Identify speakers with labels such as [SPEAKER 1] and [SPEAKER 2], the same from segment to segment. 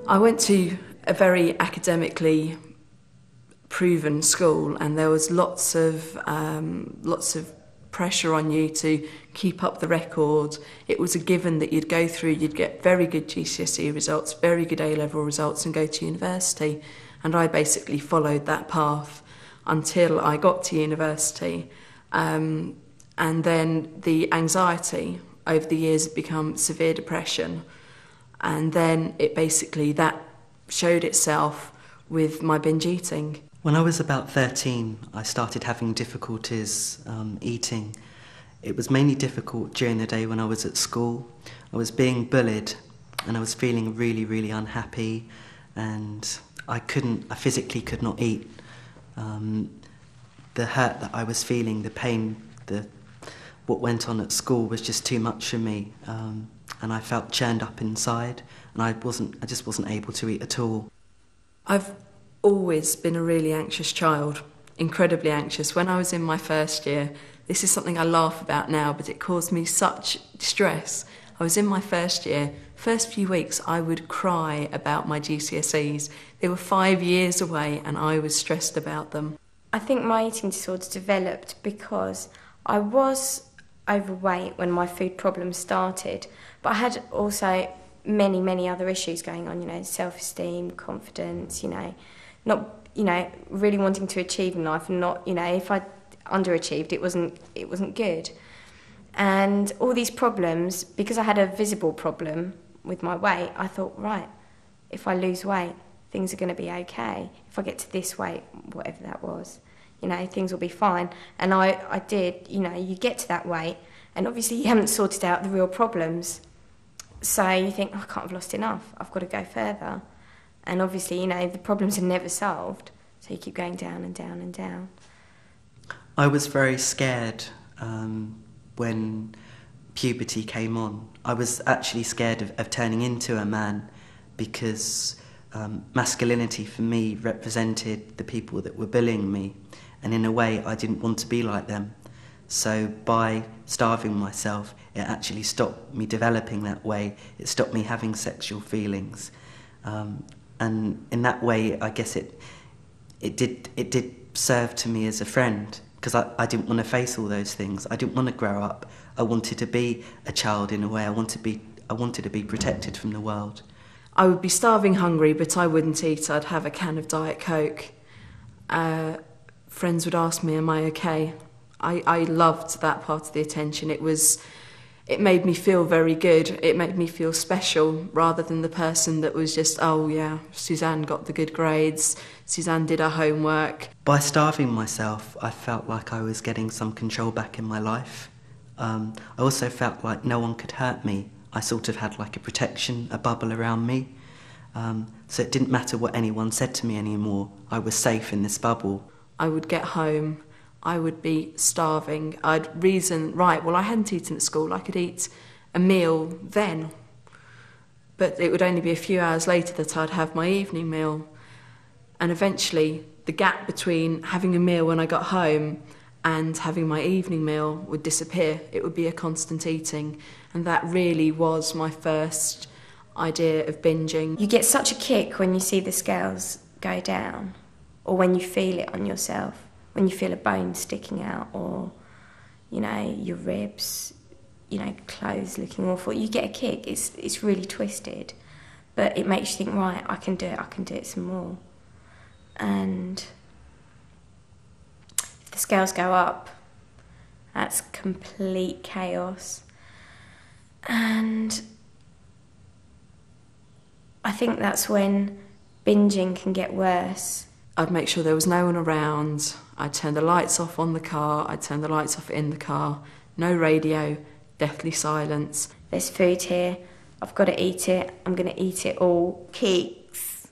[SPEAKER 1] I went to a very academically proven school, and there was lots of pressure on you to keep up the record. It was a given that you'd go through, you'd get very good GCSE results, very good A-level results, and go to university. And I basically followed that path until I got to university. And then the anxiety over the years had become severe depression. And then that showed itself with my binge eating.
[SPEAKER 2] When I was about 13, I started having difficulties eating. It was mainly difficult during the day when I was at school. I was being bullied and I was feeling really, really unhappy, and I physically could not eat. The hurt that I was feeling, the pain, what went on at school was just too much for me. And I felt churned up inside, and I just wasn't able to eat at all.
[SPEAKER 1] I've always been a really anxious child, incredibly anxious. When I was in my first year, this is something I laugh about now, but it caused me such distress. I was in my first year. First few weeks, I would cry about my GCSEs. They were 5 years away, and I was stressed about them.
[SPEAKER 3] I think my eating disorder developed because I was overweight when my food problems started, but I had also many, many other issues going on, self-esteem, confidence, not, really wanting to achieve in life, and not, if I underachieved, it wasn't good. And all these problems, because I had a visible problem with my weight, I thought, right, if I lose weight, things are going to be okay. If I get to this weight, whatever that was, things will be fine. And I did, you get to that weight, and obviously you haven't sorted out the real problems. So you think, I can't have lost enough, I've got to go further. And obviously, the problems are never solved, so you keep going down and down and down.
[SPEAKER 2] I was very scared when puberty came on. I was actually scared of turning into a man, because masculinity for me represented the people that were bullying me, and in a way I didn't want to be like them. So by starving myself, it actually stopped me developing that way. It stopped me having sexual feelings. And in that way, I guess it did serve to me as a friend, because I didn't want to face all those things. I didn't want to grow up. I wanted to be a child in a way. I wanted to be protected from the world.
[SPEAKER 1] I would be starving hungry, but I wouldn't eat. I'd have a can of Diet Coke. Friends would ask me, am I okay? I loved that part of the attention. It made me feel very good. It made me feel special, rather than the person that was just, oh yeah, Suzanne got the good grades, Suzanne did her homework.
[SPEAKER 2] By starving myself, I felt like I was getting some control back in my life. I also felt like no one could hurt me. I sort of had like a protection, a bubble around me. So it didn't matter what anyone said to me anymore. I was safe in this bubble.
[SPEAKER 1] I would get home, I would be starving. I'd reason, right, well, I hadn't eaten at school. I could eat a meal then. But it would only be a few hours later that I'd have my evening meal. And eventually, the gap between having a meal when I got home and having my evening meal would disappear. It would be a constant eating. And that really was my first idea of binging.
[SPEAKER 3] You get such a kick when you see the scales go down, or when you feel it on yourself. When you feel a bone sticking out, or, your ribs, clothes looking awful, you get a kick. It's really twisted, but it makes you think, right, I can do it some more. And if the scales go up, that's complete chaos. And I think that's when binging can get worse.
[SPEAKER 1] I'd make sure there was no one around. I'd turn the lights off on the car. I'd turn the lights off in the car. No radio, deathly silence.
[SPEAKER 3] There's food here. I've got to eat it. I'm going to eat it all. Cakes,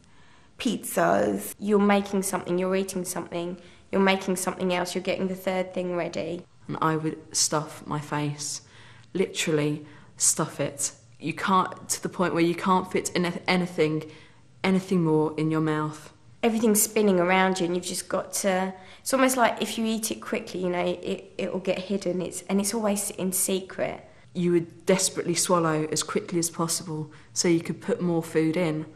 [SPEAKER 3] pizzas. You're making something, you're eating something, you're making something else, you're getting the third thing ready.
[SPEAKER 1] And I would stuff my face. Literally stuff it. You can't, to the point where you can't fit anything more in your mouth.
[SPEAKER 3] Everything's spinning around you, and you've just got to... It's almost like if you eat it quickly, it will get hidden, and it's always in secret.
[SPEAKER 1] You would desperately swallow as quickly as possible so you could put more food in.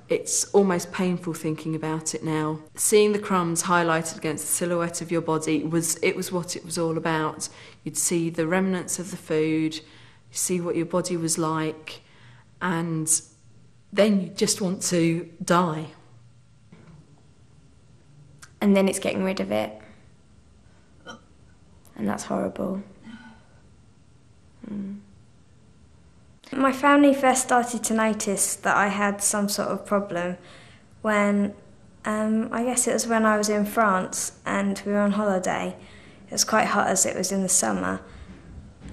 [SPEAKER 1] It's almost painful thinking about it now. Seeing the crumbs highlighted against the silhouette of your body was what it was all about. You'd see the remnants of the food, see what your body was like, and then you just want to die.
[SPEAKER 3] And then it's getting rid of it. And that's horrible. My family first started to notice that I had some sort of problem when, I guess it was when I was in France and we were on holiday. It was quite hot as it was in the summer,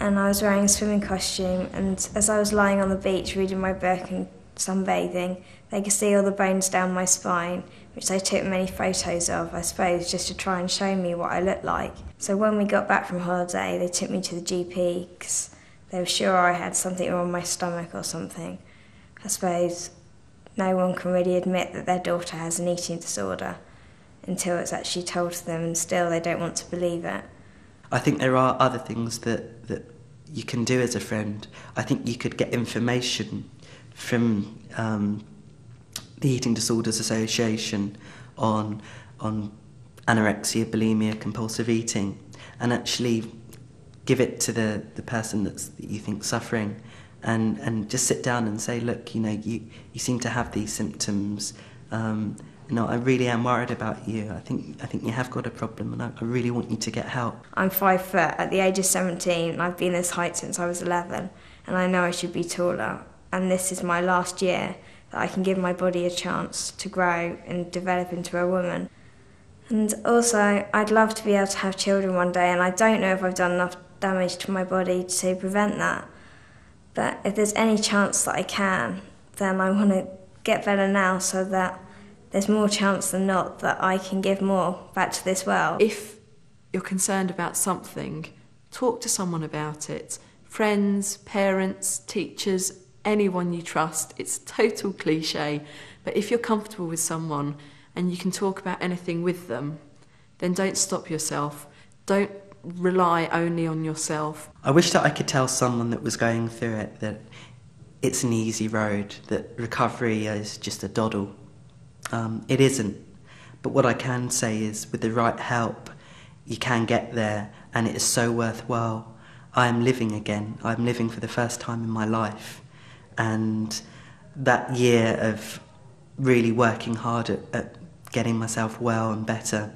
[SPEAKER 3] and I was wearing a swimming costume, and as I was lying on the beach reading my book and sunbathing, they could see all the bones down my spine, which they took many photos of, I suppose, just to try and show me what I looked like. So when we got back from holiday, they took me to the GP because they were sure I had something wrong with my stomach or something. I suppose no one can really admit that their daughter has an eating disorder until it's actually told to them, and still they don't want to believe it.
[SPEAKER 2] I think there are other things that you can do as a friend. I think you could get information from the Eating Disorders Association on anorexia, bulimia, compulsive eating, and actually give it to the person that you think suffering, and just sit down and say, look, you seem to have these symptoms. I really am worried about you. I think you have got a problem, and I really want you to get help.
[SPEAKER 3] I'm 5 foot. At the age of 17, and I've been this height since I was 11, and I know I should be taller. And this is my last year that I can give my body a chance to grow and develop into a woman. And also, I'd love to be able to have children one day, and I don't know if I've done enough damage to my body to prevent that. But if there's any chance that I can, then I want to get better now so that there's more chance than not that I can give more back to this world.
[SPEAKER 1] If you're concerned about something, talk to someone about it. Friends, parents, teachers, anyone you trust. It's a total cliche, but if you're comfortable with someone and you can talk about anything with them, then don't stop yourself. Don't rely only on yourself.
[SPEAKER 2] I wish that I could tell someone that was going through it that it's an easy road, that recovery is just a doddle. It isn't. But what I can say is, with the right help, you can get there, and it is so worthwhile. I am living again. I'm living for the first time in my life. And that year of really working hard at getting myself well and better,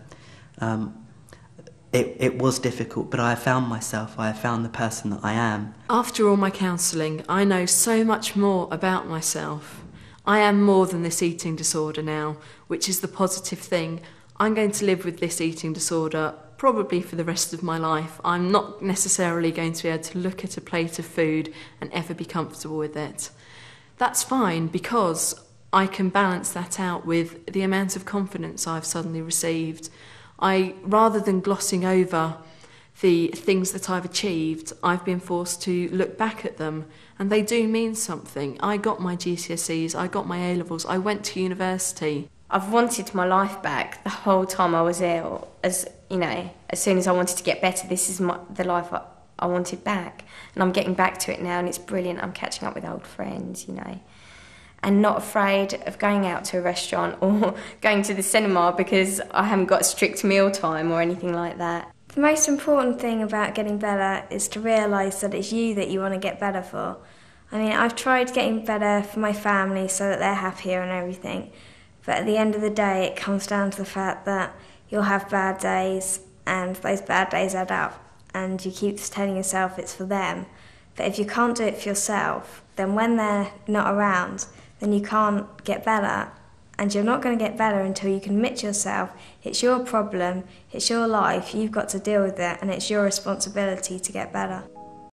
[SPEAKER 2] it was difficult, but I have found myself. I have found the person that I am.
[SPEAKER 1] After all my counselling, I know so much more about myself. I am more than this eating disorder now, which is the positive thing. I'm going to live with this eating disorder probably for the rest of my life. I'm not necessarily going to be able to look at a plate of food and ever be comfortable with it. That's fine, because I can balance that out with the amount of confidence I've suddenly received. Rather than glossing over the things that I've achieved, I've been forced to look back at them, and they do mean something. I got my GCSEs, I got my A-levels, I went to university.
[SPEAKER 3] I've wanted my life back the whole time I was ill. As soon as I wanted to get better, this is the life I wanted back, and I'm getting back to it now, and it's brilliant. I'm catching up with old friends, and not afraid of going out to a restaurant or going to the cinema because I haven't got a strict meal time or anything like that. The most important thing about getting better is to realise that it's you that you want to get better for. I've tried getting better for my family so that they're happier and everything, but at the end of the day it comes down to the fact that you'll have bad days, and those bad days add up, and you keep telling yourself it's for them. But if you can't do it for yourself, then when they're not around, then you can't get better. And you're not going to get better until you can admit to yourself it's your problem, it's your life, you've got to deal with it, and it's your responsibility to get better.